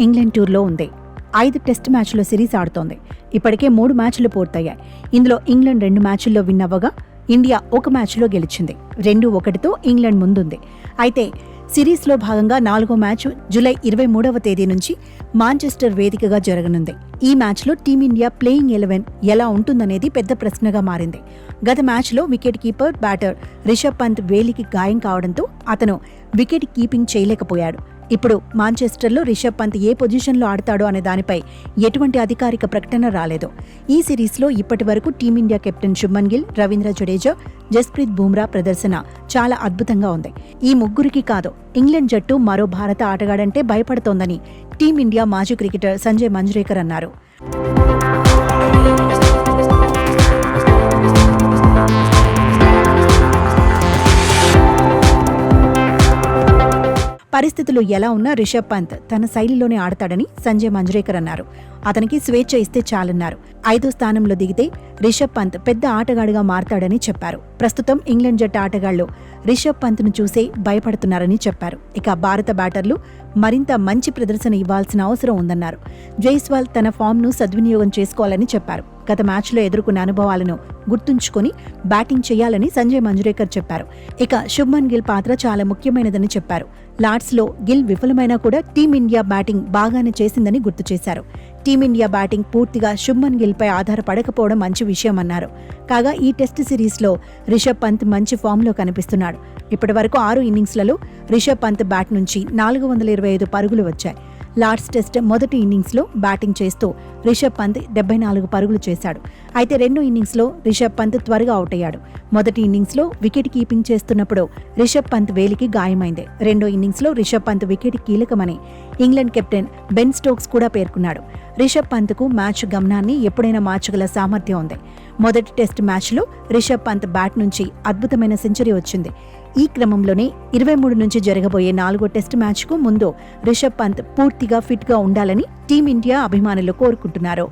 England టూర్లో ఉంది. 5 test మ్యాచ్ల సిరీస్ ఆడుతోంది. ఇప్పటికే 3 మ్యాచ్లు పూర్తయ్యాయి. ఇందులో ఇంగ్లాండ్ 2 మ్యాచ్ల్లో విన్ అవ్వగా ఇండియా 1 మ్యాచ్లో గెలిచింది. 2-1తో ఇంగ్లాండ్ ముందుంది. అయితే సిరీస్లో భాగంగా 4వ మ్యాచ్ జూలై 23వ తేదీ నుంచి మాంచెస్టర్ వేదికగా జరగనుంది. ఈ మ్యాచ్లో టీమిండియా ప్లేయింగ్ 11 ఎలా ఉంటుందనేది పెద్ద ప్రశ్నగా మారింది. గత మ్యాచ్లో wicket keeper batter Rishabh Pant వేలికి గాయం కావడంతో అతను వికెట్ కీపింగ్ చేయలేకపోయాడు. ఇప్పుడు మాంచెస్టర్లో రిషబ్ పంత్ ఏ పొజిషన్లో ఆడతాడో అనే దానిపై ఎటువంటి అధికారిక ప్రకటన రాలేదు. ఈ సిరీస్లో ఇప్పటి వరకు టీమిండియా కెప్టెన్ శుభ్మన్ గిల్, రవీంద్ర జడేజా, జస్ప్రీత్ బుమ్రా ప్రదర్శన చాలా అద్భుతంగా ఉంది. ఈ ముగ్గురికి కాదు, ఇంగ్లాండ్ జట్టు మరో భారత ఆటగాడంటే భయపడుతోందని టీమిండియా మాజీ క్రికెటర్ సంజయ్ మంజ్రేకర్ అన్నారు. పరిస్థితులు ఎలా ఉన్నా రిషబ్ పంత్ తన శైలిలోనే ఆడతాడని సంజయ్ మంజ్రేకర్ అన్నారు. అతనికి స్వేచ్ఛ ఇస్తే చాలన్నారు. 5వ స్థానంలో దిగితే రిషబ్ పంత్ పెద్ద ఆటగాడిగా మారతాడని చెప్పారు. ప్రస్తుతం ఇంగ్లాండ్ జట్టు ఆటగాళ్లు రిషబ్ పంత్ను చూసే భయపడుతున్నారని చెప్పారు. ఇక భారత బ్యాటర్లు మరింత మంచి ప్రదర్శన ఇవ్వాల్సిన అవసరం ఉందన్నారు. జైస్వాల్ తన ఫామ్ను సద్వినియోగం చేసుకోవాలని చెప్పారు. గత మ్యాచ్లో ఎదుర్కొన్న అనుభవాలను గుర్తుంచుకొని బ్యాటింగ్ చేయాలని సంజయ్ మంజ్రేకర్ చెప్పారు. ఇక శుభ్మన్ గిల్ పాత్ర చాలా ముఖ్యమైనదని చెప్పారు. లార్డ్స్లో గిల్ విఫలమైనా కూడా టీమిండియా బ్యాటింగ్ బాగానే చేసిందని గుర్తు చేశారు. టీమిండియా బ్యాటింగ్ పూర్తిగా శుభ్మన్ గిల్పై ఆధారపడకపోవడం మంచి విషయమన్నారు. కాగా ఈ టెస్ట్ సిరీస్లో రిషబ్ పంత్ మంచి ఫామ్లో కనిపిస్తున్నాడు. ఇప్పటివరకు 6 ఇన్నింగ్స్లలో రిషబ్ పంత్ బ్యాట్ నుంచి 425 పరుగులు వచ్చాయి. లార్డ్స్ టెస్ట్ మొదటి ఇన్నింగ్స్లో బ్యాటింగ్ చేస్తూ రిషబ్ పంత్ 74 పరుగులు చేశాడు. అయితే 2 ఇన్నింగ్స్లో రిషబ్ పంత్ త్వరగా అవుట్ అయ్యాడు. మొదటి ఇన్నింగ్స్లో వికెట్ కీపింగ్ చేస్తున్నప్పుడు రిషబ్ పంత్ వేలికి గాయమైంది. 2వ ఇన్నింగ్స్లో రిషబ్ పంత్ వికెట్ కీలకమని ఇంగ్లాండ్ కెప్టెన్ బెన్ స్టోక్స్ కూడా పేర్కొన్నాడు. రిషబ్ పంత్కు మ్యాచ్ గమనాన్ని ఎప్పుడైనా మార్చగల సామర్థ్యం ఉంది. మొదటి టెస్ట్ మ్యాచ్లో రిషబ్ పంత్ బ్యాట్ నుంచి అద్భుతమైన సెంచరీ వచ్చింది. ఈ క్రమంలోనే 23 నుంచి జరగబోయే 4వ టెస్ట్ మ్యాచ్కు ముందు రిషబ్ పంత్ పూర్తిగా ఫిట్గా ఉండాలని టీమిండియా అభిమానులు కోరుకుంటున్నారు.